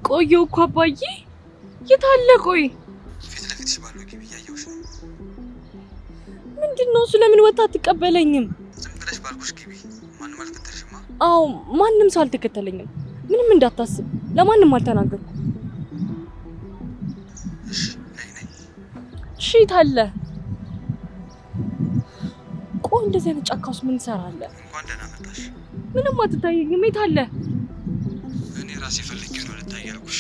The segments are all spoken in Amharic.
ቆየው እኮ አባዬ የታለ ቆይ ፊት ለፊትሽ ባለው ግቢ ያያውሽ ምንድነው ስለምን ወጣ አትቀበለኝም ዝም ብለሽ ባልኩሽ ግቢ ማንንም አልከተልሽማ አው ማንንም ሰው አልተከተለኝም ምንም እንዳታስብ ለማንንም አልተናገርኩም እሺ ነይ እሺ ታለ ቆይ እንደዚህ አይነት ጫካውስ ምን ሰራለ እንኳን ደህና መጣሽ ምንም አትታየኝም የታለ እኔ ራሴ ፈልጌ ነው ልታያልኩሽ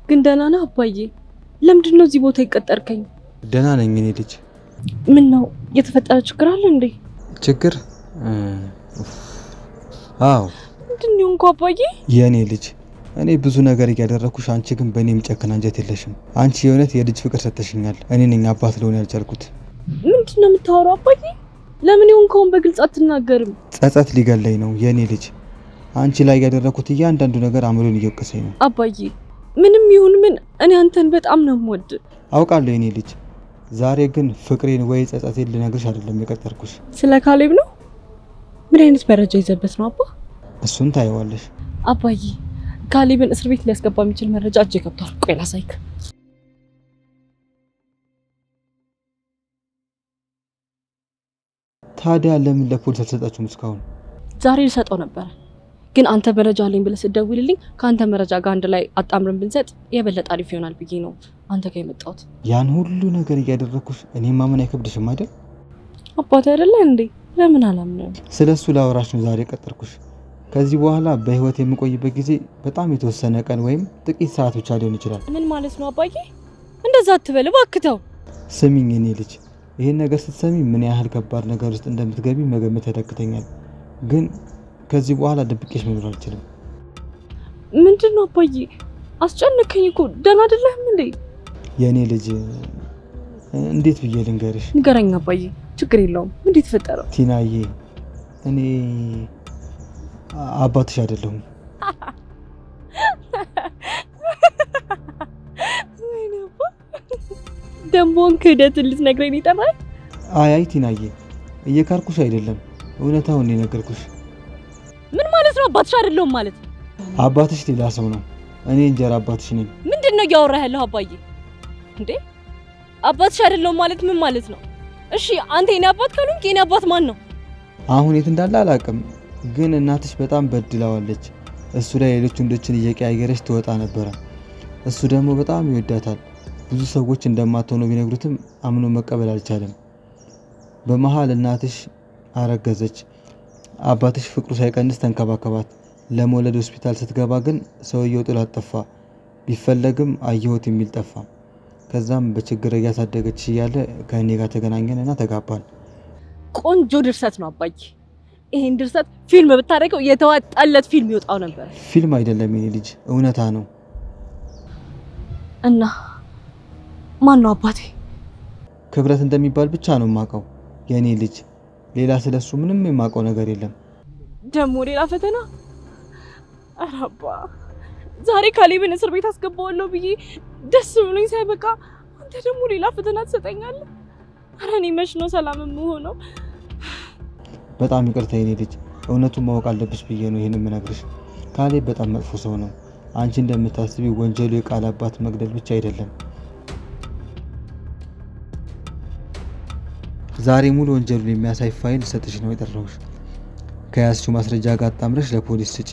ግን ደህና ነህ አባዬ ለምንድነው እዚህ ቦታ ይቀጠርከኝ ደህና ነኝ እኔ ልጅ ምን ነው የተፈጠረ ችግር አለ እንዴ ችግር አዎ ምንድነው እንኳ አባዬ የኔ ልጅ እኔ ብዙ ነገር ያደረኩሽ አንቺ ግን በእኔም ጨክና አንጀት የለሽም አንቺ የእውነት የልጅ ፍቅር ሰጥተሽኛል እኔ ነኝ አባት ለሆነ ያልቻልኩት ምንድነው የምታወራው አባዬ ለምን ይሆንከውን በግልጽ አትናገርም ጸጸት ሊገለኝ ነው የኔ ልጅ አንቺ ላይ ያደረኩት እያንዳንዱ ነገር አምሮን እየወቀሰኝ ነው አባዬ ምንም ይሁን ምን እኔ አንተን በጣም ነው የምወድ አውቃለሁ የኔ ልጅ ዛሬ ግን ፍቅሬን ወይ ጸጸቴን ልነግርሽ አይደለም የቀጠርኩሽ ስለ ካሌብ ነው ምን አይነት መረጃ ይዘበት ነው አባ እሱን ታይዋለሽ አባዬ ካሌብን እስር ቤት ሊያስገባ የሚችል መረጃ እጄ ገብቷል ቆይ ላሳይክ ታዲያ ለምን ለፖሊስ አልሰጣችሁም እስካሁን ዛሬ ልሰጠው ነበር ግን አንተ መረጃ አለኝ ብለህ ስትደውልልኝ ካንተ መረጃ ጋር አንድ ላይ አጣምረን ብንሰጥ የበለጠ አሪፍ ይሆናል ብዬ ነው አንተ ጋር የመጣሁት ያን ሁሉ ነገር ያደረኩሽ እኔ ማመን አይከብድሽም አይደል አባቴ አይደለ እንዴ ለምን አላምነም ስለሱ ላወራሽ ነው ዛሬ ቀጠርኩሽ ከዚህ በኋላ በህይወት የምቆይበት ጊዜ በጣም የተወሰነ ቀን ወይም ጥቂት ሰዓት ብቻ ሊሆን ይችላል ምን ማለት ነው አባዬ እንደዛ አትበል እባክህ ስሚኝ እኔ ልጅ ይሄን ነገር ስትሰሚ ምን ያህል ከባድ ነገር ውስጥ እንደምትገቢ መገመት ያዳግተኛል ግን ከዚህ በኋላ ድብቄሽ መኖር አልችልም ምንድነው አባዬ አስጨነከኝ እኮ ደህና አይደለህም እንዴ የኔ ልጅ እንዴት ብዬ ልንገርሽ ንገረኝ አባዬ ችግር የለውም እንዴት ተፈጠረ ቲናዬ እኔ አባትሽ አይደለሁም ደሞን ከደት ልትነግረኝ ይጠራል አይ ቲናዬ እየካርኩሽ አይደለም እውነታውን ነገርኩሽ ምን ማለት ነው አባትሽ አይደለም ማለት አባትሽ ሌላ ሰው ነው እኔ እንጀራ አባትሽ ነኝ ምንድነው ያወራህ ያለው አባዬ እንዴ አባትሽ አይደለም ማለት ምን ማለት ነው እሺ አንተ የኔ አባት ካልሆንክ የኔ አባት ማን ነው አሁን የት እንዳለ አላውቅም ግን እናትሽ በጣም በድላዋለች እሱ ላይ ሌሎች ወንዶችን እየቀያየረች ትወጣ ነበር እሱ ደግሞ በጣም ይወዳታል ብዙ ሰዎች እንደማትሆነው ቢነግሩትም አምኖ መቀበል አልቻለም በመሃል እናትሽ አረገዘች አባትሽ ፍቅሩ ሳይቀንስ ተንከባከባት ለሞለድ ሆስፒታል ስትገባ ግን ሰውየው ጥላት ጠፋ ቢፈለግም አየሁት የሚል ጠፋ ከዛም በችግር ያሳደገች ይያለ ከእኔ ጋር ተገናኘንና ተጋባን ቆንጆ ድርሰት ነው አባዬ ይሄን ድርሰት ፊልም ብታረገው የተዋጣለት ፊልም ይወጣው ነበር ፊልም አይደለም የኔ ልጅ እውነታ ነው እና ማን ነው አባቴ ክብረት እንደሚባል ብቻ ነው የማውቀው የኔ ልጅ ሌላ ስለሱ ምንም የማውቀው ነገር የለም ደሞ ሌላ ፈተና አራባ ዛሬ ካሌብን እስር ቤት አስገባዋለሁ ብዬ ደስ ብሎኝ ሳይበቃ አንተ ደሞ ሌላ ፈተና ትሰጠኛለህ አራኒ መች ነው ሰላም የምሆነው በጣም ይቅርታ የኔ ልጅ እውነቱን ማወቅ አለብሽ ብዬ ነው ይሄን የምነግርሽ ካሌብ በጣም መጥፎ ሰው ነው አንቺ እንደምታስቢው ወንጀሉ የቃል አባት መግደል ብቻ አይደለም ዛሬ ሙሉ ወንጀሉን የሚያሳይ ፋይል ሰጥሽ ነው የጠራሁሽ ከያዝሽው ማስረጃ ጋር አጣምረሽ ለፖሊስ ስጪ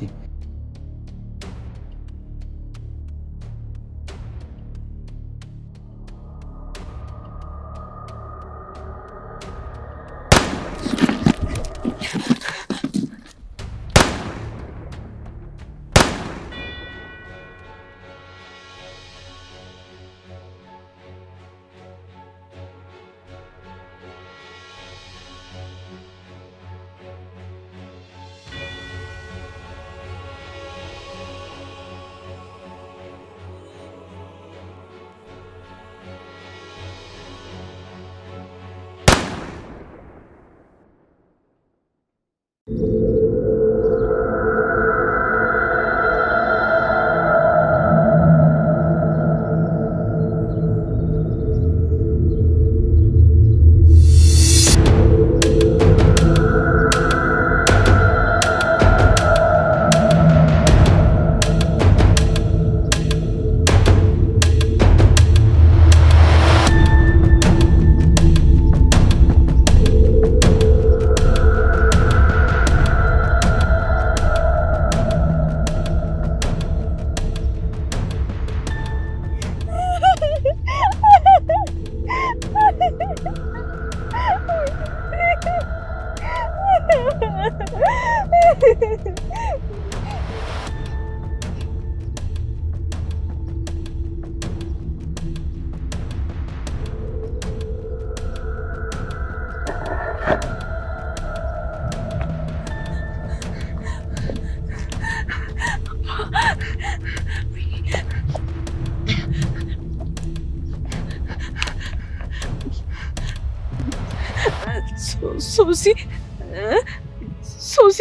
ሶሲ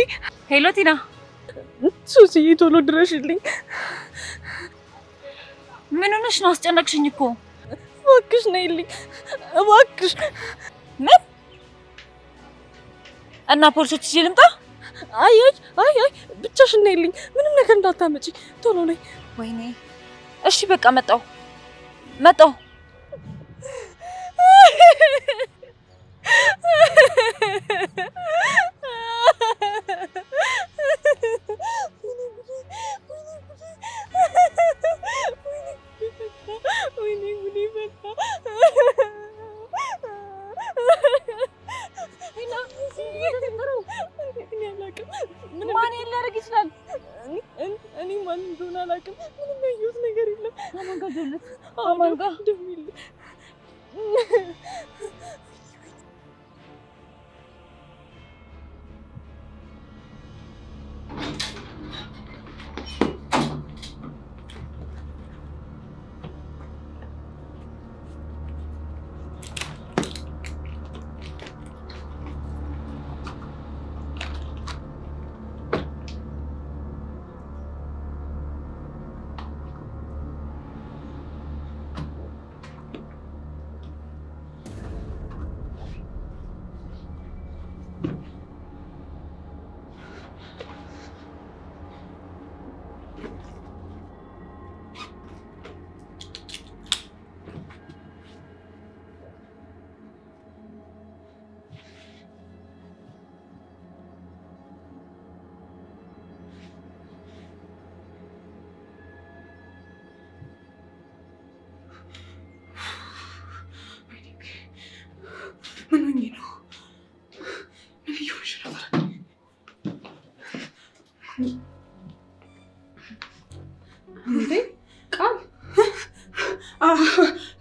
ሄሎ ቲና ሶሲ ቶሎ ድረሽልኝ ምን ሆነሽ ነው አስጨነቅሽኝ እኮ እባክሽ ነይልኝ እባክሽ ምን እና ፖሊሶች እዚህ ልምጣ አይ ብቻሽን ነይልኝ ምንም ነገር እንዳታመጪ ቶሎ ነይ ወይኔ እሺ በቃ መጣው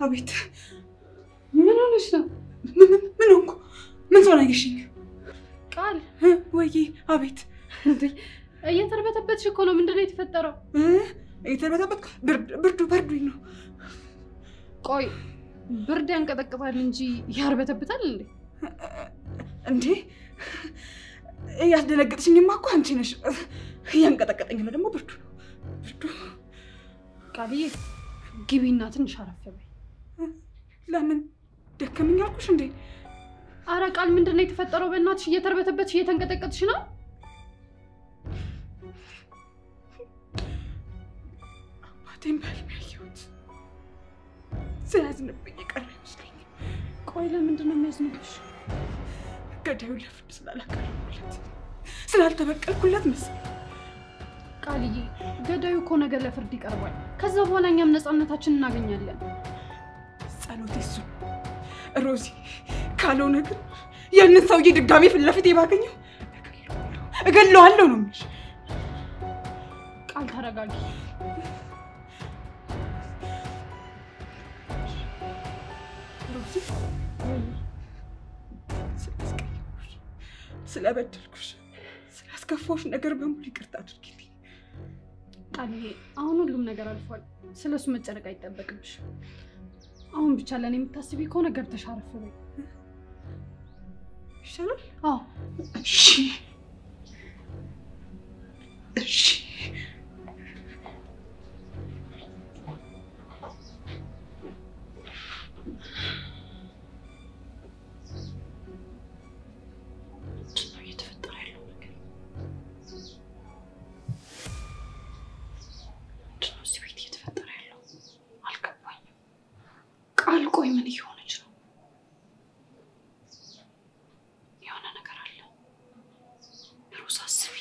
አቤት ምን ሆነሽ ነው ምን ሆንኩ ምን ሆነሽኝ ቃል ወይ አቤት እንዴ እየተርበተበትሽ እኮ ነው ምንድነው የተፈጠረው እየተርበተበት ብርዱ ነው ቆይ ብርድ ያንቀጠቅጣል እንጂ ያርበተብታል እንዴ? እንዴ ያስደነገጥሽኝማ እኮ አንቺ ነሽ። ያንቀጠቀጠኝ ነው ደግሞ ብርዱ ነው። ብርዱ ቃልዬ ግቢና ትንሽ አረፍ በይ። ለምን ደከመኝ አልኩሽ እንዴ? አረ ቃል ምንድነው የተፈጠረው? በእናትሽ እየተርበተበትሽ እየተንቀጠቀጥሽ ነው። አባቴን በህልሜ ያየሁት ሲያዝንብኝ የቀረ ይመስለኛል። ቆይ ለምንድነው የሚያዝንብሽ? ገዳዩን ለፍርድ ስላላቀረብኩለት ስላልተበቀልኩለት መሰለኝ። ቃልዬ ገዳዩ እኮ ነገ ለፍርድ ይቀርባል። ከዛ በኋላ እኛም ነፃነታችንን እናገኛለን። ጸሎቴ እሱ ሮዚ ካልሆነ ግን ያንን ሰውዬ ድጋሜ ፊት ለፊቴ ባገኘው እገለዋለሁ ነው የምልሽ። ቃል ተረጋጊ። ሮዚ ስለበደልኩሽ ስላስከፋሁሽ ነገር በሙሉ ይቅርታ አድርጊልኝ። ቃልዬ አሁን ሁሉም ነገር አልፏል። ስለሱ መጨነቅ አይጠበቅብሽ። አሁን ብቻ ለኔ የምታስቢ ከሆነ ገብተሽ አረፍ በይ ይሻላል? አዎ እሺ እሺ። ቃል ቆይ ምን እየሆነች ነው? የሆነ ነገር አለ። ሮዛ አስቢ።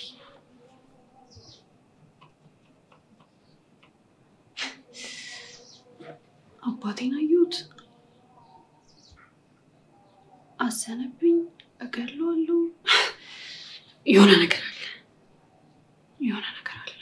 አባቴን አየሁት፣ አዘነብኝ፣ እገለዋለሁ። የሆነ ነገር አለ። የሆነ ነገር አለ።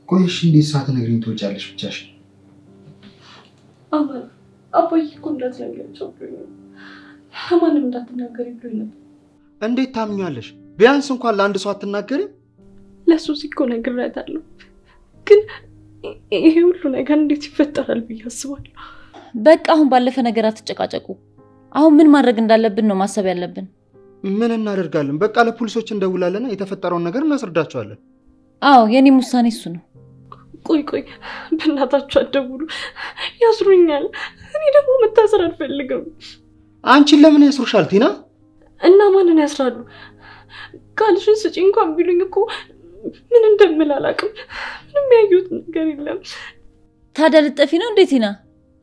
ቆይሽ እንዴት ሳትነግሪኝ ትወጫለሽ ብቻሽ? አባዬ እኮ እንዳትነግሪያቸው ብሎኝ ለማንም እንዳትናገሪ ብሎኝ ነበር። እንዴት ታምኛለሽ? ቢያንስ እንኳን ለአንድ ሰው አትናገሪም? ለሱሲ እኮ ነግሬያታለሁ፣ ግን ይሄ ሁሉ ነገር እንዴት ይፈጠራል ብዬ አስባለሁ። በቃ አሁን ባለፈ ነገር አትጨቃጨቁ። አሁን ምን ማድረግ እንዳለብን ነው ማሰብ ያለብን። ምን እናደርጋለን? በቃ ለፖሊሶች እንደውላለና የተፈጠረውን ነገር እናስረዳቸዋለን። አዎ የኔም ውሳኔ እሱ ነው። ቆይ በእናታችሁ አትደውሉ፣ ያስሩኛል። እኔ ደግሞ መታሰር አልፈልግም። አንቺን ለምን ያስሩሻል ቲና? እና ማንን ያስራሉ? ቃልሽን ስጪ እንኳን ቢሉኝ እኮ ምን እንደምል አላውቅም። ምንም ያዩት ነገር የለም። ታዲያ ልጠፊ ነው እንዴ ቲና?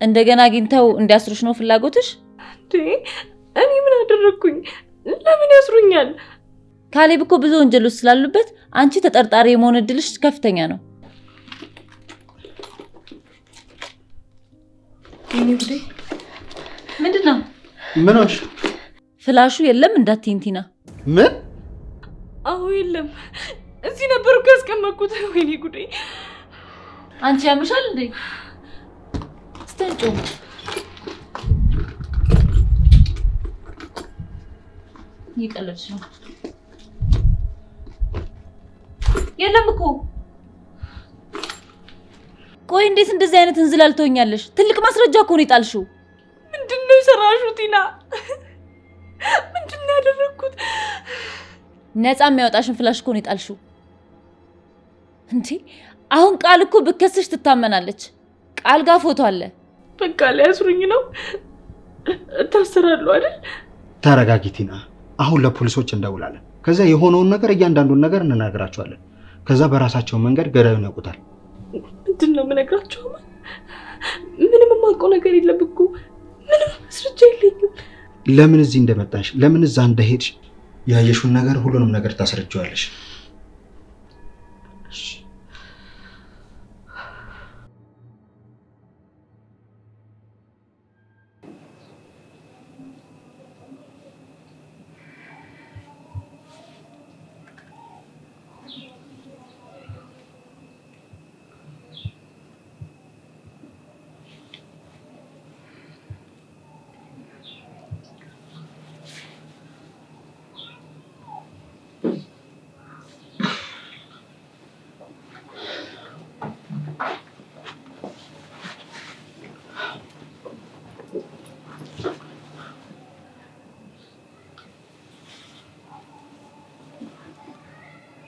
እንደገና አግኝተው እንዲያስሩሽ ነው ፍላጎትሽ? እኔ ምን አደረኩኝ? ለምን ያስሩኛል? ካሌብ እኮ ብዙ ወንጀሎች ስላሉበት አንቺ ተጠርጣሪ የመሆን እድልሽ ከፍተኛ ነው። እንዴ ምንድነው? ምንሽ? ፍላሹ የለም እንዳትይኝ ቲና። ምን? አዎ የለም። እዚህ ነበር እኮ ያስቀመጥኩት። ወይኔ ጉዴ! አንቺ ያምሻል እንዴ? ስተንጮ ይቀለልሽ ነው። የለም እኮ። ቆይ እንዴት እንደዚህ አይነት እንዝላል ትሆኛለሽ? ትልቅ ማስረጃ እኮ ነው የጣልሽው። ምንድነው የሰራሽው ቲና? ምንድነው ያደረኩት? ነፃ የሚያወጣሽን ፍላሽ እኮ ነው የጣልሽው። እንዴ አሁን ቃል እኮ በከሰሽ ትታመናለች። ቃል ጋር ፎቶ አለ። በቃ ሊያስሩኝ ነው። ታሰራለሁ አይደል? ተረጋጊ ቲና። አሁን ለፖሊሶች እንደውላለን። ከዛ የሆነውን ነገር እያንዳንዱን ነገር እንነግራቸዋለን። ከዛ በራሳቸው መንገድ ገዳዩን ያውቁታል። ምንድነው የምነግራቸው? ምንም የማውቀው ነገር የለም እኮ። ምንም ማስረጃ የለኝም። ለምን እዚህ እንደመጣሽ፣ ለምን እዛ እንደሄድሽ ያየሽውን ነገር ሁሉንም ነገር ታስረጃዋለሽ።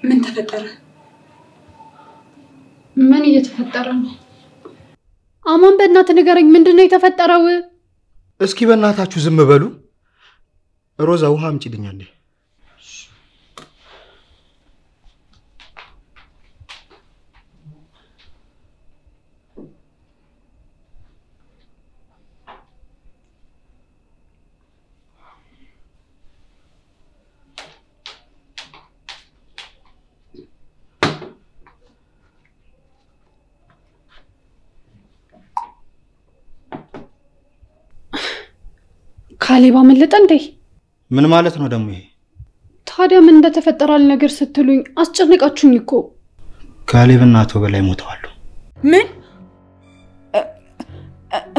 ምን ተፈጠረ? ምን እየተፈጠረ ነው? አማን በእናትህ ንገረኝ፣ ምንድነው የተፈጠረው? እስኪ በእናታችሁ ዝም በሉ። ሮዛ ውሃ አምጪልኝ አንዴ። ካሌብ አመለጠ እንዴ? ምን ማለት ነው ደግሞ ይሄ? ታዲያ ምን እንደተፈጠረ ነገር ስትሉኝ አስጨነቃችሁኝ እኮ። ካሌብና አቶ በላይ ሞተዋል። ምን?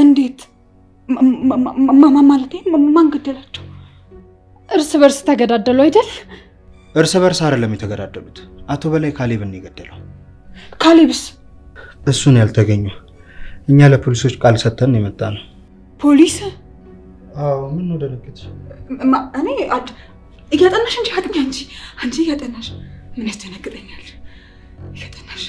እንዴት? ማለቴ ማን ገደላቸው? እርስ በርስ ተገዳደሉ አይደል? እርስ በርስ አይደለም የተገዳደሉት። አቶ በላይ ካሌብን የገደለው። ካሌብስ? እሱን ያልተገኘው። እኛ ለፖሊሶች ቃል ሰጥተን የመጣ ነው። ፖሊስ? አዎ ምን ነው ደረከች? እኔ እያጠናሽ እንጂ አጥኛ እንጂ አንቺ እያጠናሽ ምን ያስደነግጠኛል? እያጠናሽ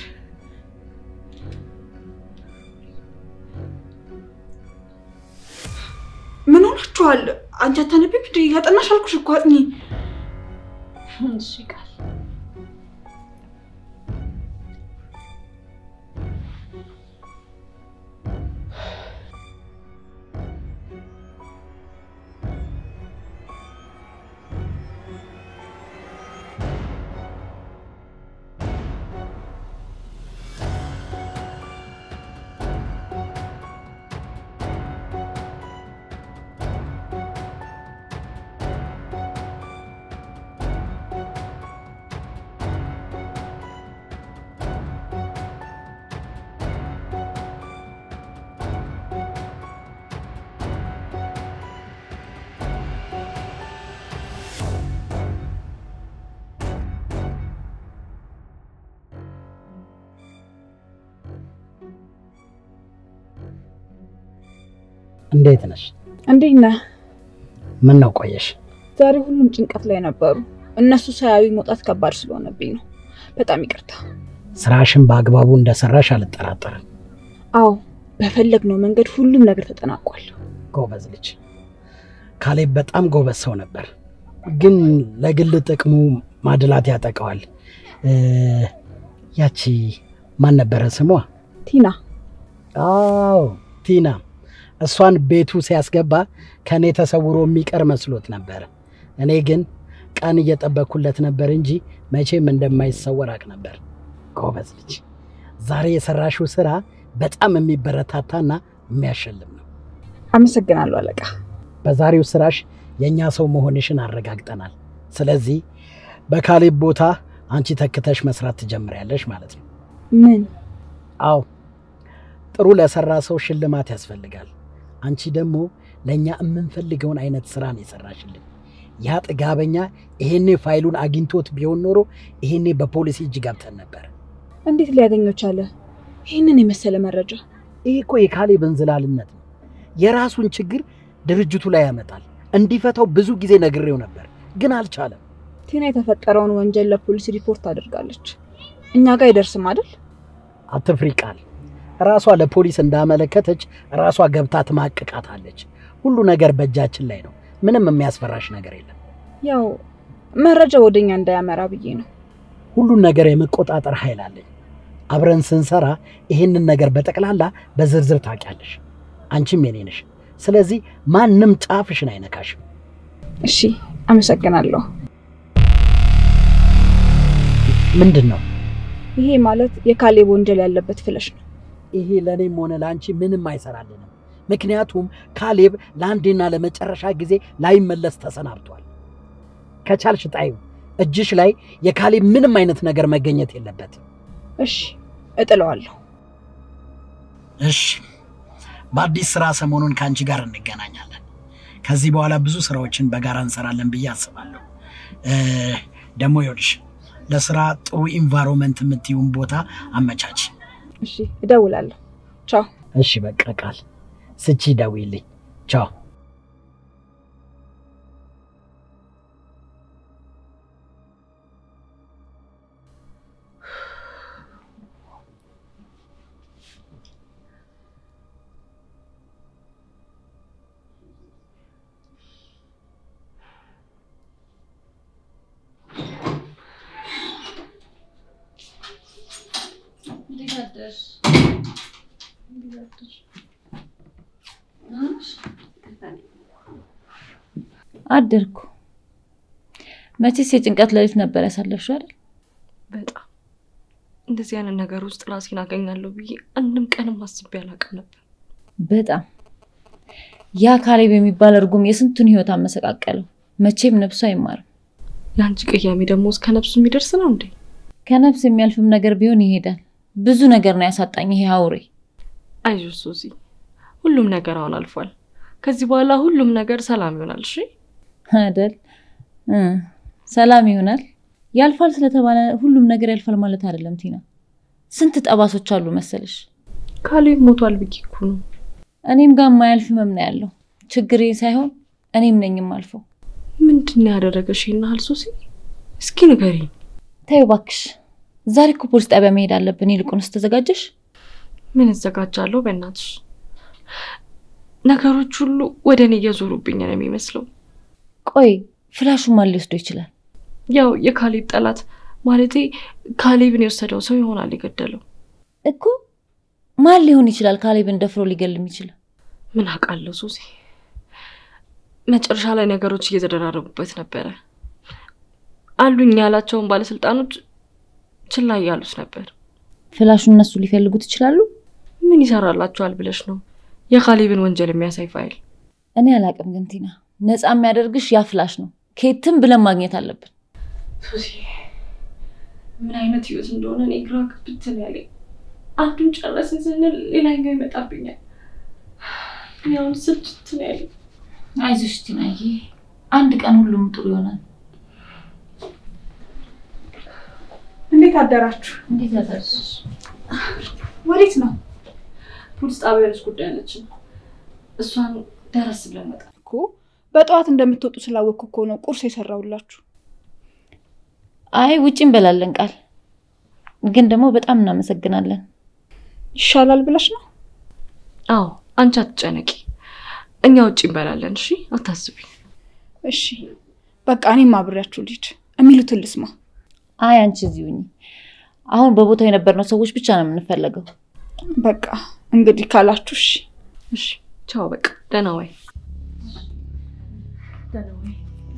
ምን ሆናችኋል? አንቺ አታነቢም እንዴ? እያጠናሽ አልኩሽ እኮ አጥኚ። እሺ ቃል እንዴት ነሽ? እንዴት ነህ? ምን ነው ቆየሽ? ዛሬ ሁሉም ጭንቀት ላይ ነበሩ። እነሱ ሳያዩ መውጣት ከባድ ስለሆነብኝ ነው። በጣም ይቅርታ። ስራሽን በአግባቡ እንደሰራሽ አልጠራጠርም። አዎ፣ በፈለግነው መንገድ ሁሉም ነገር ተጠናቋል። ጎበዝ ልጅ። ካሌብ በጣም ጎበዝ ሰው ነበር፣ ግን ለግል ጥቅሙ ማድላት ያጠቃዋል። ያቺ ማን ነበረ ስሟ? ቲና። አዎ ቲና። እሷን ቤቱ ሲያስገባ ከኔ ተሰውሮ የሚቀር መስሎት ነበር። እኔ ግን ቀን እየጠበቅኩለት ነበር እንጂ መቼም እንደማይሰወር አቅ ነበር። ጎበዝ ልጅ። ዛሬ የሰራሽው ስራ በጣም የሚበረታታና የሚያሸልም ነው። አመሰግናለሁ አለቃ። በዛሬው ስራሽ የኛ ሰው መሆንሽን አረጋግጠናል። ስለዚህ በካሌብ ቦታ አንቺ ተክተሽ መስራት ትጀምሪያለሽ ማለት ነው። ምን? አዎ፣ ጥሩ ለሰራ ሰው ሽልማት ያስፈልጋል። አንቺ ደግሞ ለኛ የምንፈልገውን አይነት ስራ ነው የሰራሽልን። ያ ጥጋበኛ ይሄኔ ፋይሉን አግኝቶት ቢሆን ኖሮ ይሄኔ በፖሊስ እጅ ገብተን ነበር። እንዴት ሊያገኘው ቻለ? ይሄንን የመሰለ መረጃ? ይሄ እኮ የካሌብ እንዝላልነት ነው። የራሱን ችግር ድርጅቱ ላይ ያመጣል። እንዲፈታው ብዙ ጊዜ ነግሬው ነበር፣ ግን አልቻለም። ቲና የተፈጠረውን ወንጀል ለፖሊስ ሪፖርት አድርጋለች። እኛ ጋር አይደርስም አይደል? አትፍሪ ቃል። ራሷ ለፖሊስ እንዳመለከተች ራሷ ገብታ ትማቅቃታለች። ሁሉ ነገር በእጃችን ላይ ነው። ምንም የሚያስፈራሽ ነገር የለም። ያው መረጃ ወደኛ እንዳያመራ ብዬ ነው። ሁሉን ነገር የመቆጣጠር ኃይል አለኝ። አብረን ስንሰራ ይሄንን ነገር በጠቅላላ በዝርዝር ታውቂያለሽ። አንቺም የኔ ነሽ። ስለዚህ ማንም ጫፍሽን አይነካሽም። እሺ፣ አመሰግናለሁ። ምንድነው? ይሄ ማለት የካሌብ ወንጀል ያለበት ፍለሽ ነው። ይሄ ለኔም ሆነ ላንቺ ምንም አይሰራልንም። ምክንያቱም ካሌብ ለአንዴና ለመጨረሻ ጊዜ ላይመለስ ተሰናብቷል። ከቻልሽ ጣዩ እጅሽ ላይ የካሌብ ምንም አይነት ነገር መገኘት የለበትም። እሺ፣ እጥለዋለሁ። እሺ፣ በአዲስ ስራ ሰሞኑን ካንቺ ጋር እንገናኛለን። ከዚህ በኋላ ብዙ ስራዎችን በጋራ እንሰራለን ብዬ አስባለሁ። ደግሞ ይኸውልሽ ለስራ ጥሩ ኢንቫይሮንመንት የምትይውን ቦታ አመቻች። እሺ፣ እደውላለሁ። ቻው። እሺ፣ በቃ ቃል ስቺ ደውይልኝ። ቻው። አደርኩ። መቼስ የጭንቀት ሌሊት ነበር ያሳለፍሽው አይደል? በጣም እንደዚህ አይነት ነገር ውስጥ ራሴን አገኛለሁ ብዬ አንድም ቀንም አስቤ አላውቅም ነበር። በጣም ያ ካሌብ የሚባል እርጉም የስንቱን ህይወት አመሰቃቀለው። መቼም ነፍሱ አይማርም። ያንቺ ቅያሜ ደግሞ እስከ ነፍሱ የሚደርስ ነው እንዴ? ከነፍስ የሚያልፍም ነገር ቢሆን ይሄዳል። ብዙ ነገር ነው ያሳጣኝ ይሄ አውሬ። አይዞሽ ሱዚ፣ ሁሉም ነገር አሁን አልፏል። ከዚህ በኋላ ሁሉም ነገር ሰላም ይሆናል። እሺ አይደል? ሰላም ይሆናል። ያልፋል ስለተባለ ሁሉም ነገር ያልፋል ማለት አይደለም ቲና። ስንት ጠባሶች አሉ መሰለሽ። ካሌብ ሞቷል ብዬ እኮ ነው። እኔም ጋር የማያልፍ ህመም ነው ያለው። ችግሬ ሳይሆን እኔም ነኝ የማልፈው። ምንድነው ያደረገሽ ይናል ሱዚ? እስኪ ንገሪኝ። ተይው እባክሽ። ዛሬ እኮ ፖሊስ ጣቢያ መሄድ አለብን። ይልቁንስ ተዘጋጀሽ? ምን እዘጋጃለሁ በእናትሽ? ነገሮች ሁሉ ወደ እኔ እየዞሩብኝ ነው የሚመስለው። ቆይ ፍላሹ ማን ሊወስደው ይችላል? ያው የካሌብ ጠላት ማለቴ ካሌብን የወሰደው ሰው ይሆናል የገደለው እኮ። ማን ሊሆን ይችላል ካሌብን ደፍሮ ሊገልም ይችላል? ምን አውቃለሁ ሱዚ። መጨረሻ ላይ ነገሮች እየተደራረቡበት ነበረ። አሉኝ ያላቸውን ባለስልጣኖች ችላ ያሉት ነበር። ፍላሹን እነሱ ሊፈልጉት ይችላሉ። ምን ይሰራላችኋል ብለሽ ነው? የካሌብን ወንጀል የሚያሳይ ፋይል። እኔ አላውቅም ግን ቲና፣ ነፃ የሚያደርግሽ ያ ፍላሽ ነው። ከየትም ብለን ማግኘት አለብን። ሱዚ፣ ምን አይነት ህይወት እንደሆነ እኔ ግራ ገብቶኝ ነው ያለኝ። አንዱን ጨረስን ስንል ሌላኛው ይመጣብኛል። ያው ስልችት ነው ያለኝ። አይዞሽ ቲናዬ፣ አንድ ቀን ሁሉም ጥሩ ይሆናል። እንዴት አደራችሁ? እንዴት አደርሽ? ወዴት ነው? ፖሊስ ጣቢያ ያለች ጉዳይ አለች። እሷን ደረስ ብለን መጣ እኮ በጠዋት እንደምትወጡ ስላወቅኩ እኮ ነው ቁርስ የሰራውላችሁ። አይ ውጪ እንበላለን ቃል። ግን ደግሞ በጣም እናመሰግናለን። ይሻላል ብለሽ ነው? አዎ አንቺ አትጨነቂ። እኛ ውጪ እንበላለን። እሺ አታስቢ። እሺ በቃ እኔም አብሬያችሁ ልሂድ። የሚሉትን ልስማ። አይ አንቺ እዚሁ ሁኚ። አሁን በቦታው የነበርነው ሰዎች ብቻ ነው የምንፈልገው። በቃ እንግዲህ ካላችሁ እሺ። እሺ ቻው በቃ ደህና ዋይ። ደህና ዋይ።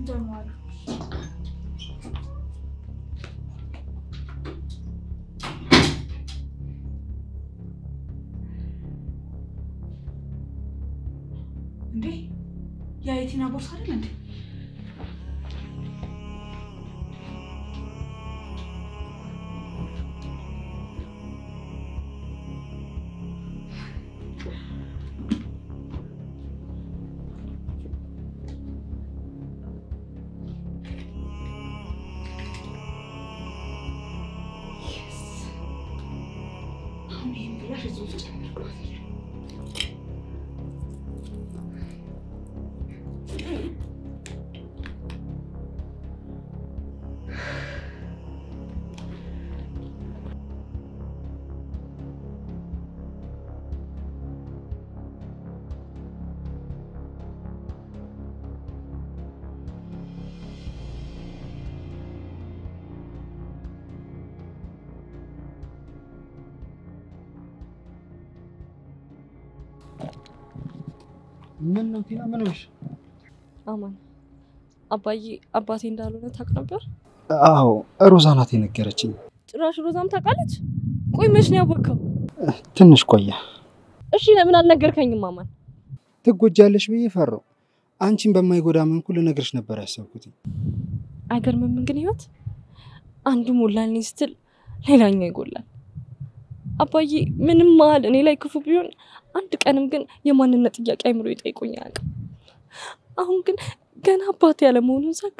ደህና ዋይ። እንዴ ያ የቲና ቦርሳ አይደል እንዴ? ምን ነው ቲና ምን ሆነሽ? አማን አባዬ አባቴ እንዳልሆነ ታውቅ ነበር? አዎ ሮዛ ናት የነገረችኝ። ጭራሽ ሮዛም ታውቃለች? ቆይ መች ነው ያወቅኸው? ትንሽ ቆየ። እሺ ለምን አልነገርከኝም አማን? ትጎጃለሽ ብዬ ፈራሁ። አንቺን በማይጎዳ መልኩ ልነግርሽ ነበር ያሰብኩት። አይገርምም ግን ህይወት አንዱ ሞላልኝ ስትል ሌላኛው ይጎላል። አባዬ ምንም ማል እኔ ላይ ክፉ ቢሆን አንድ ቀንም ግን የማንነት ጥያቄ አይምሮ ይጠይቁኛል። አሁን ግን ገና አባቴ ያለ መሆኑን ሳቅ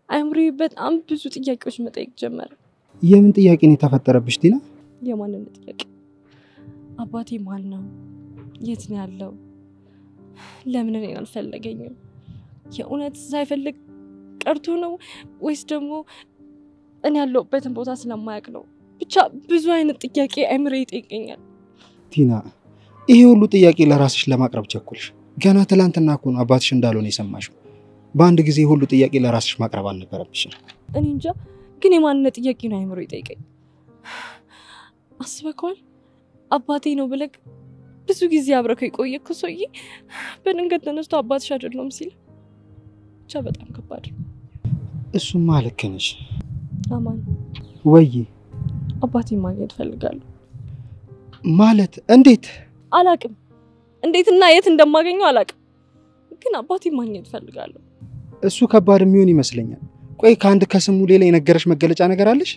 አይምሮ በጣም ብዙ ጥያቄዎች መጠየቅ ጀመረ። የምን ጥያቄ ነው የተፈጠረብሽ ቲና? የማንነት ጥያቄ። አባቴ ማን ነው? የት ነው ያለው? ለምን እኔን አልፈለገኝም? የእውነት ሳይፈልግ ቀርቶ ነው ወይስ ደግሞ እኔ ያለሁበትን ቦታ ስለማያውቅ ነው? ብቻ ብዙ አይነት ጥያቄ አይምሮ ይጠይቀኛል። ቲና ይሄ ሁሉ ጥያቄ ለራስሽ ለማቅረብ ቸኩልሽ። ገና ትላንትና እኮ ነው አባትሽ እንዳልሆነ የሰማሽው። በአንድ ጊዜ ሁሉ ጥያቄ ለራስሽ ማቅረብ አልነበረብሽም። እኔ እንጃ ግን የማንነት ጥያቄ ነው አይምሮ ይጠይቀኝ። አስበከዋል አባቴ ነው ብለህ ብዙ ጊዜ አብረከው የቆየከው ሰውዬ በድንገት ተነስቶ አባትሽ አይደለም ሲል ብቻ በጣም ከባድ ነው። እሱማ ልክ ነሽ አማን። ወይ አባቴ ማግኘት ፈልጋለሁ። ማለት እንዴት? አላቅም እንዴትና የት እንደማገኘው አላቅም፣ ግን አባቴ ማግኘት ፈልጋለሁ። እሱ ከባድ የሚሆን ይመስለኛል። ቆይ ከአንድ ከስሙ ሌላ የነገረሽ መገለጫ ነገር አለሽ?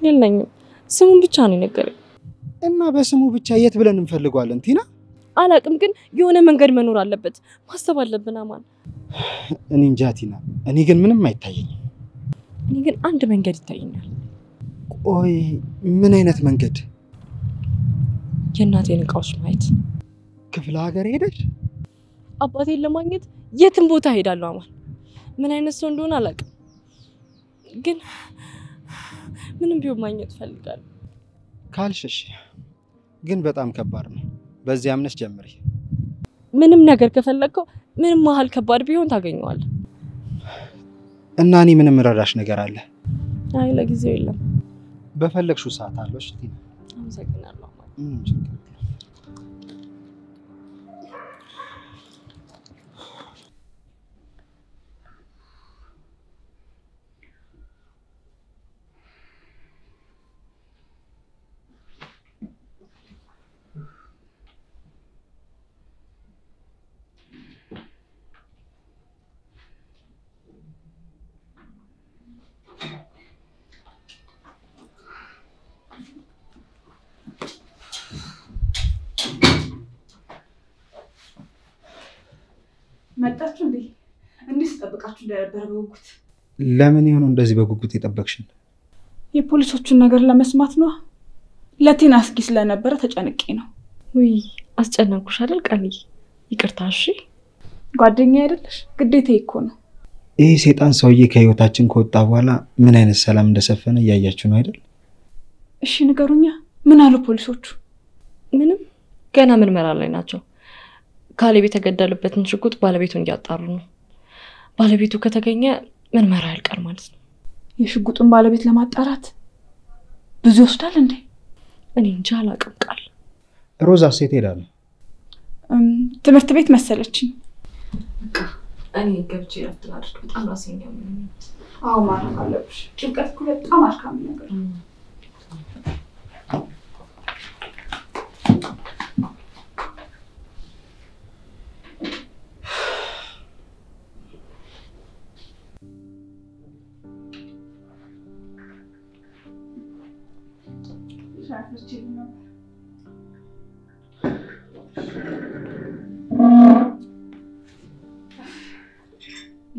የለኝም፣ ስሙን ብቻ ነው የነገረኝ። እና በስሙ ብቻ የት ብለን እንፈልገዋለን ቲና? አላቅም፣ ግን የሆነ መንገድ መኖር አለበት፣ ማሰብ አለብን አማን። እኔ እንጃ ቲና፣ እኔ ግን ምንም አይታየኝም። እኔ ግን አንድ መንገድ ይታየኛል። ቆይ ምን አይነት መንገድ? የእናቴን እቃዎች ማየት። ክፍለ ሀገር ሄደሽ? አባቴን ለማግኘት የትም ቦታ ሄዳለሁ አማን። ምን አይነት ሰው እንደሆነ አላቅም፣ ግን ምንም ቢሆን ማግኘት ፈልጋለሁ። ካልሽሽ ግን በጣም ከባድ ነው። በዚህ አምነሽ ጀምሪ። ምንም ነገር ከፈለግከው ምንም መሀል ከባድ ቢሆን ታገኘዋለህ። እና እኔ ምንም ረዳሽ ነገር አለ? አይ ለጊዜው የለም። በፈለግሽው ሰዓት አለሽ ቲና። አመሰግናለሁ አማን። መጣችሁ እንዴ? እንዴ ተጠብቃችሁ እንደነበረ በጉጉት። ለምን ይሆን እንደዚህ በጉጉት የጠበቅሽን? የፖሊሶቹን ነገር ለመስማት ነው። ለቲና አስጊ ስለነበረ ተጨንቄ ነው። ውይ አስጨነቅኩሽ አይደል ቃልዬ? ይቅርታ እሺ። ጓደኛ አይደለሽ? ግዴታዬ እኮ ነው። ይሄ ሰይጣን ሰውዬ ከህይወታችን ከወጣ በኋላ ምን አይነት ሰላም እንደሰፈነ እያያችሁ ነው አይደል? እሺ ንገሩኛ፣ ምን አሉ ፖሊሶቹ? ምንም፣ ገና ምርመራ ላይ ናቸው። ካሌብ የተገደለበትን ሽጉጥ ባለቤቱን እያጣሩ ነው። ባለቤቱ ከተገኘ ምርመራ ያልቃል ማለት ነው። የሽጉጡን ባለቤት ለማጣራት ብዙ ይወስዳል እንዴ? እኔ እንጃ አላውቅም። ቃል ሮዛ ሴት ሄዳ ነው ትምህርት ቤት መሰለችኝ። በቃ እኔ ገብቼ ረፍት ላድርግ። በጣም ራሴን ያመኛል። አዎ ማረፍ አለብሽ። ጭንቀት እኮ በጣም አድካሚ ነገር ነው።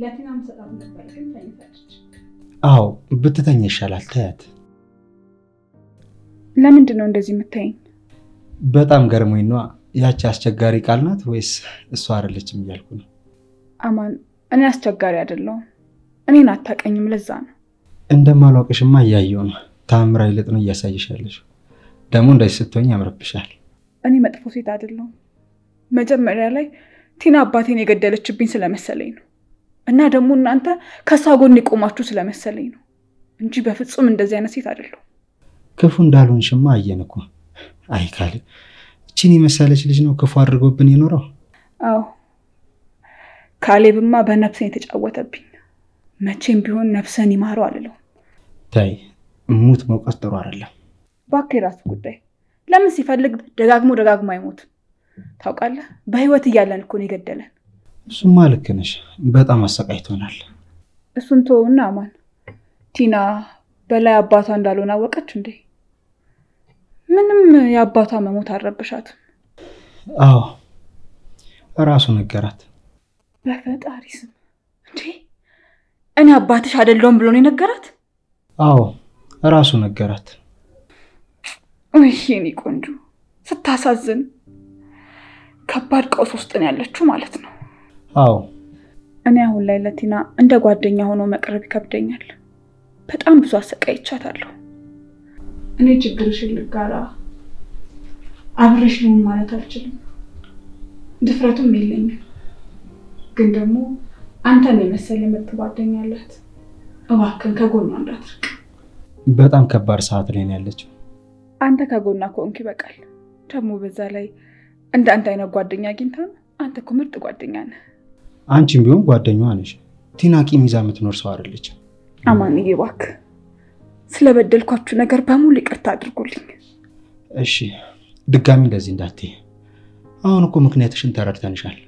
ለቲናም ሰጣት ነበር ግን ተኝታለች። አዎ ብትተኛ ይሻላል። ታያት። ለምንድን ነው እንደዚህ የምታይኝ? በጣም ገርሞኝ ነው። ያቺ አስቸጋሪ ቃል ናት ወይስ እሷ አይደለችም እያልኩ ነው። አማን፣ እኔ አስቸጋሪ አይደለሁም። እኔን አታውቀኝም፣ ለዛ ነው። እንደማላውቅሽማ እያየሁ ነው። ታምራዊ ልጥ ነው እያሳይሻለሽ። ደግሞ እንደዚህ ስትሆኝ ያምርብሻል። እኔ መጥፎ ሴት አይደለሁም። መጀመሪያ ላይ ቲና አባቴን የገደለችብኝ ስለመሰለኝ ነው። እና ደግሞ እናንተ ከሷ ጎን የቆማችሁ ስለመሰለኝ ነው እንጂ በፍጹም እንደዚህ አይነት ሴት አይደለሁም። ክፉ እንዳልሆንሽማ አየን እኮ። አይ ካሌብ፣ እቺን የመሰለች ልጅ ነው ክፉ አድርጎብን የኖረው። አዎ ካሌብማ በነፍሴን የተጫወተብኝ። መቼም ቢሆን ነፍስን ይማረው አልለው። ታይ፣ ሙት መውቀስ ጥሩ አይደለም። እባክህ የራሱ ጉዳይ። ለምን ሲፈልግ ደጋግሞ አይሞትም? ታውቃለህ፣ በህይወት እያለን እኮ ነው የገደለን። እሱማ ልክ ነሽ። በጣም አሰቃይቶናል። እሱን ተውና አማን፣ ቲና በላይ አባቷ እንዳልሆነ አወቀች እንዴ? ምንም የአባቷ መሞት አልረበሻትም። አዎ ራሱ ነገራት። በፈጣሪ ስም እንዴ! እኔ አባትሽ አይደለሁም ብሎ ነው የነገራት? አዎ ራሱ ነገራት። እኔ ቆንጆ ስታሳዝን። ከባድ ቀውስ ውስጥ ነው ያለችው ማለት ነው። አዎ እኔ አሁን ላይ ለቲና እንደ ጓደኛ ሆኖ መቅረብ ይከብደኛል። በጣም ብዙ አሰቃይቻታለሁ። እኔ ችግርሽን ልጋራ አብረሽ ልሁን ማለት አልችልም። ድፍረቱም የለኝም። ግን ደግሞ አንተን የመሰለ ምርጥ ጓደኛ አላት። እባክህን ከጎኗ እንዳትርቅ። በጣም ከባድ ሰዓት ላይ ነው ያለችው። አንተ ከጎኗ ከሆንክ ይበቃል። ደግሞ በዛ ላይ እንዳንተ አይነት ጓደኛ አግኝታ ነው። አንተ እኮ ምርጥ ጓደኛ ነህ። አንቺም ቢሆን ጓደኛዋ ነሽ። ቲና ቂም ይዛ የምትኖር ሰው አይደለችም። አማንዬ እባክህ ስለበደልኳችሁ ነገር በሙሉ ይቅርታ አድርጉልኝ። እሺ ድጋሚ እንደዚህ እንዳትይ። አሁን እኮ ምክንያትሽን ተረድተንሻል።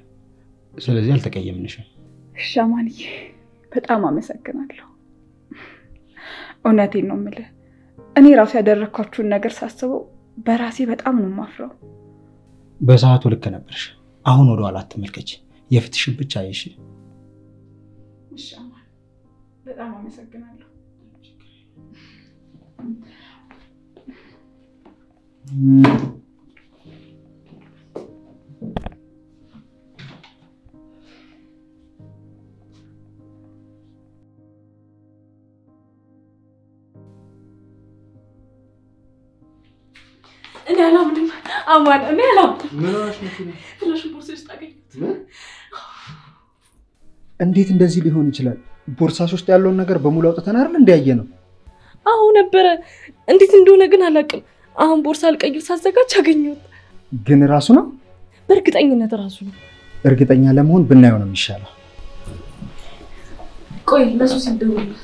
ስለዚህ አልተቀየምንሽም። እሺ አማንዬ በጣም አመሰግናለሁ። እውነቴን ነው የምልህ። እኔ ራሱ ያደረኳችሁን ነገር ሳስበው በራሴ በጣም ነው የማፍረው። በሰዓቱ ልክ ነበርሽ። አሁን ወደ ኋላ አትመልከች። የፍትሽን ብቻ አይሽ። እሺ አማን በጣም አመሰግናለሁ። እኔ አላምንም አማን፣ እኔ አላምንም። ምን ሆነሽ ነው? ፍላሽን ቦርሳ ውስጥ አገኘሁት። እንዴት እንደዚህ ሊሆን ይችላል? ቦርሳሽ ውስጥ ያለውን ነገር በሙሉ አውጥተን አይደል እንዲያየ ነው? አዎ ነበረ። እንዴት እንደሆነ ግን አላውቅም። አሁን ቦርሳ አልቀይር ሳዘጋጅ አገኘሁት። ግን ራሱ ነው? በእርግጠኝነት ራሱ ነው። እርግጠኛ ለመሆን ብናየው ነው የሚሻለው። ቆይ ለሱ ሲደውልላት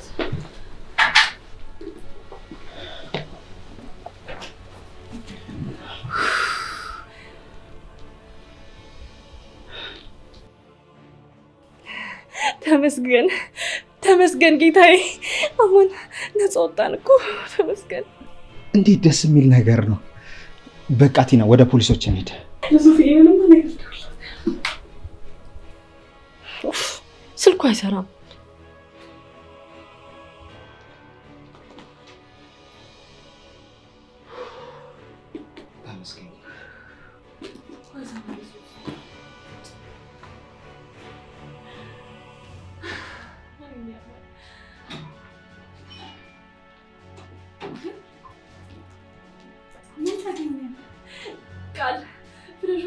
ተመስገን ጌታዬ። አሁን ነፃ ወጣን እኮ። ተመስገን። እንዴት ደስ የሚል ነገር ነው። በቃ ቲና ወደ ፖሊሶች እንሂድ። ለሶፊያንም ማለት ስልኩ አይሰራም።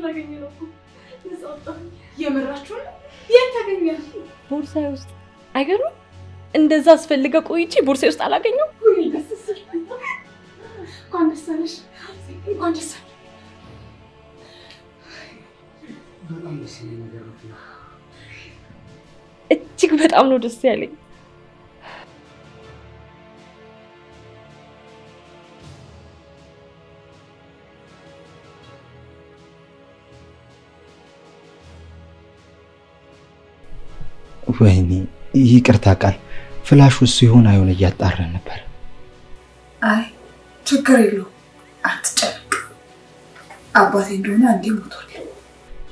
ስላገኘ ነው እኮ ነፃ ወጣሁኝ። የምራችሁ የት ተገኘ? ቦርሳዬ ውስጥ። አይገርም? እንደዛ አስፈልገ ቆይቼ ቦርሳዬ ውስጥ አላገኘው። ወይ ደስ ሲል። እንኳን ደስ አለሽ። እንኳን ደስ አለሽ። በጣም ደስ የሚል ነገር ነው። እጅግ በጣም ነው ደስ ያለኝ። ወይኔ ይቅርታ ቃል ፍላሹ ሲሆን አይሆን እያጣራን ነበር። አይ ችግር የለውም አትጨነቅ። አባቴ እንደሆነ አንዴ ሞቷል።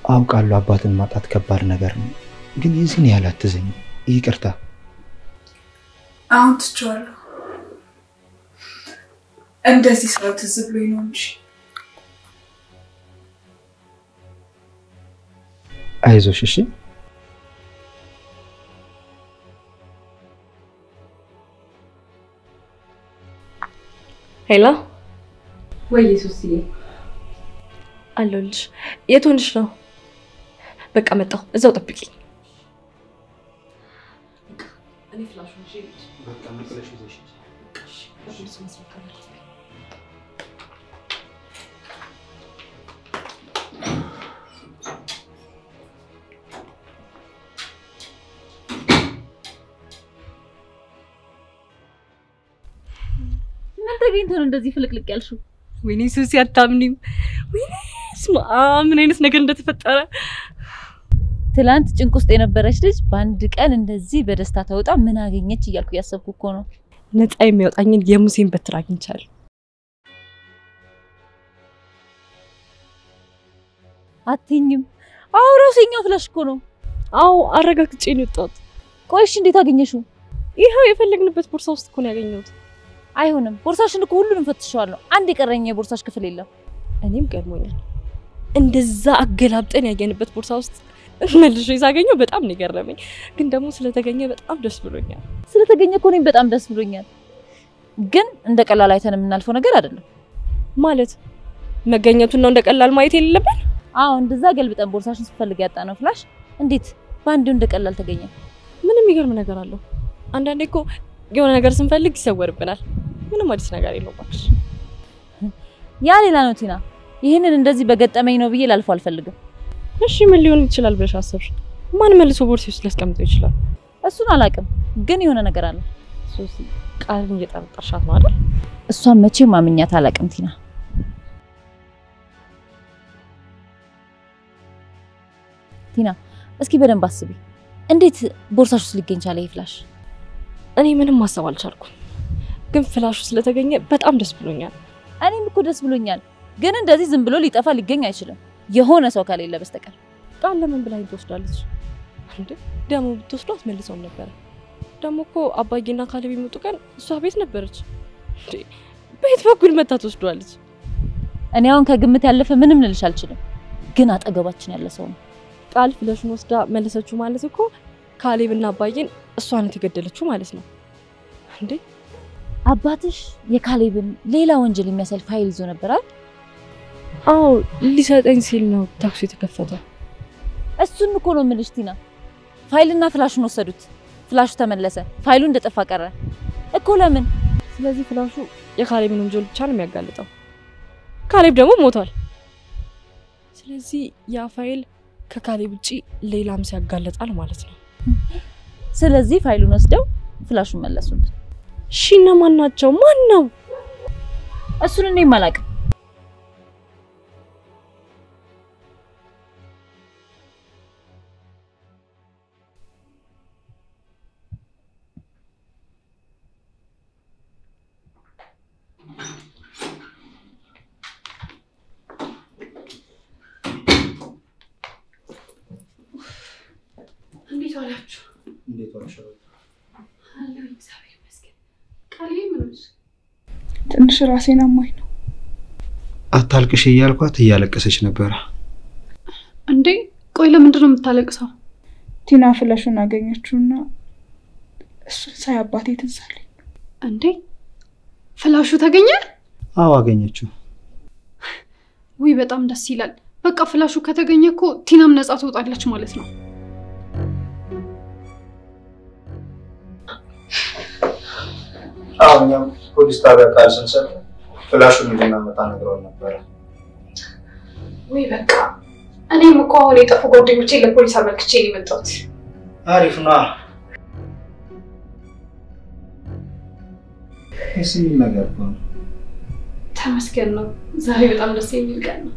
አውቃለሁ አባትን ማጣት ከባድ ነገር ነው፣ ግን የዚህን ያህል አትዘኝ። ይቅርታ። አሁን ትቼዋለሁ። እንደዚህ ሰው ትዝ ብሎኝ ነው እንጂ። አይዞሽ እሺ። ሄሎ ወይ ሱስዬ አለሁልሽ። የት ሆነሽ ነው? በቃ መጣሁ። እዛው ጠብቂኝ። እኔ ፍላሹን ይዤ በቃ መጥለሽ ይዘሽ ምን ተገኝቶ ነው እንደዚህ ፍልቅልቅ ያልሽው? ወይኔ ሱሲ አታምኒም። ወይኔ ስማ ምን አይነት ነገር እንደተፈጠረ። ትላንት ጭንቅ ውስጥ የነበረች ልጅ በአንድ ቀን እንደዚህ በደስታ ተውጣ ምን አገኘች እያልኩ ያሰብኩ እኮ ነው። ነፃ የሚያወጣኝን የሙሴን በትር አግኝቻለሁ። አትኝም? አዎ ራስኛው ፍላሽ እኮ ነው። አዎ አረጋግጬ ነው የወጣሁት። ቆይሽ እንዴት አገኘሽው? ይሄው የፈለግንበት ቦርሳ ውስጥ እኮ ነው ያገኘሁት። አይሆንም። ቦርሳሽን እኮ ሁሉንም ፈትሼዋለሁ። አንድ የቀረኝ የቦርሳሽ ክፍል የለም። እኔም ገርሞኛል። እንደዛ አገላብጠን ያገኘንበት ቦርሳ ውስጥ መልሼ ሳገኘው በጣም ነው የገረመኝ። ግን ደግሞ ስለተገኘ በጣም ደስ ብሎኛል። ስለተገኘ እኮ እኔም በጣም ደስ ብሎኛል። ግን እንደ ቀላል አይተን የምናልፈው ነገር አይደለም። ማለት መገኘቱን ነው እንደ ቀላል ማየት የሌለብን? አዎ እንደዛ ገልብጠን ቦርሳሽን ስፈልግ ያጣነው ፍላሽ እንዴት ባንዴው እንደ ቀላል ተገኘ? ምንም የሚገርም ነገር አለው። አንዳንዴ እኮ የሆነ ነገር ስንፈልግ ይሰወርብናል። ምንም አዲስ ነገር የለውም ባክሽ። ያ ሌላ ነው ቲና። ይሄንን እንደዚህ በገጠመኝ ነው ብዬ ላልፈው አልፈልግም። እሺ ምን ሊሆን ይችላል ብለሽ አሰብሽ? ማን መልሶ ቦርሳ ውስጥ ሊያስቀምጠው ይችላል? እሱን አላውቅም፣ ግን የሆነ ነገር አለ። ሶሲ ቃልን እየጠረጠርሻት ነው አይደል? እሷን መቼም ማምኛት አላውቅም ቲና። ቲና እስኪ በደንብ አስቢ። እንዴት ቦርሳሽ ውስጥ ሊገኝ ቻለ ይሄ ፍላሽ? እኔ ምንም ማሰብ አልቻልኩም፣ ግን ፍላሹ ስለተገኘ በጣም ደስ ብሎኛል። እኔም እኮ ደስ ብሎኛል፣ ግን እንደዚህ ዝም ብሎ ሊጠፋ ሊገኝ አይችልም የሆነ ሰው ከሌለ በስተቀር። ቃል ለምን ብላኝ ትወስዳለች እንዴ? ደሞ ብትወስዷት መልሰው ነበር። ደሞ እኮ አባዬና ካሌብ ይመጡ ቀን እሷ ቤት ነበረች እንዴ? ቤት በኩል መታ ትወስዷለች። እኔ አሁን ከግምት ያለፈ ምንም ልልሽ አልችልም፣ ግን አጠገባችን ያለ ሰው ነው። ቃል ፍላሹን ወስዳ መለሰችው ማለት እኮ ካሌብና አባዬን እሷ ናት የገደለችው ማለት ነው እንዴ? አባትሽ የካሌብን ሌላ ወንጀል የሚያሳይ ፋይል ይዞ ነበር አይደል? አዎ ሊሰጠኝ ሲል ነው ታክሲ የተከፈተው። እሱን እኮ ነው የምልሽ ቲና። ፋይልና ፍላሹን ወሰዱት፣ ፍላሹ ተመለሰ፣ ፋይሉ እንደጠፋ ቀረ እኮ። ለምን? ስለዚህ ፍላሹ የካሌብን ወንጀል ብቻ ነው የሚያጋልጠው። ካሌብ ደግሞ ሞቷል። ስለዚህ ያ ፋይል ከካሌብ ውጪ ሌላም ሲያጋልጣል ማለት ነው። ስለዚህ ፋይሉን ወስደው ፍላሹን መለሱት። እሺ እነማን ናቸው? ማን ነው? እሱን እኔም አላውቅም። እንዴት ዋላችሁ? እንዴት ዋልሽው? አለሁ እግዚአብሔር ይመስገን። ቃልዬ ምን ሆነሽ? ትንሽ ራሴን አሞኝ ነው። አታልቅሽ እያልኳት እያለቀሰች ነበር። እንዴ ቆይ ለምንድን ነው የምታለቅሰው? ቲና ፍላሹን አገኘችውና እሱን ሳይ አባቴ ትዝ አለኝ። እንዴ ፍላሹ ተገኘ? አዎ አገኘችው። ውይ በጣም ደስ ይላል። በቃ ፍላሹ ከተገኘ እኮ ቲናም ነፃ ትወጣለች ማለት ነው። እኛም ፖሊስ ጣቢያ ቃል ስንሰጥ ፍላሹን እንድናመጣ ነግረውን ነበረ። ወይ በቃ እኔም እኮ አሁን የጠፉ ጓደኞቼ ለፖሊስ አመልክቼ ነው የመጣሁት። አሪፍ ነው። እሺ ምን ነገር ነው? ተመስገን ነው። ዛሬ በጣም ደስ የሚል ቀን ነው።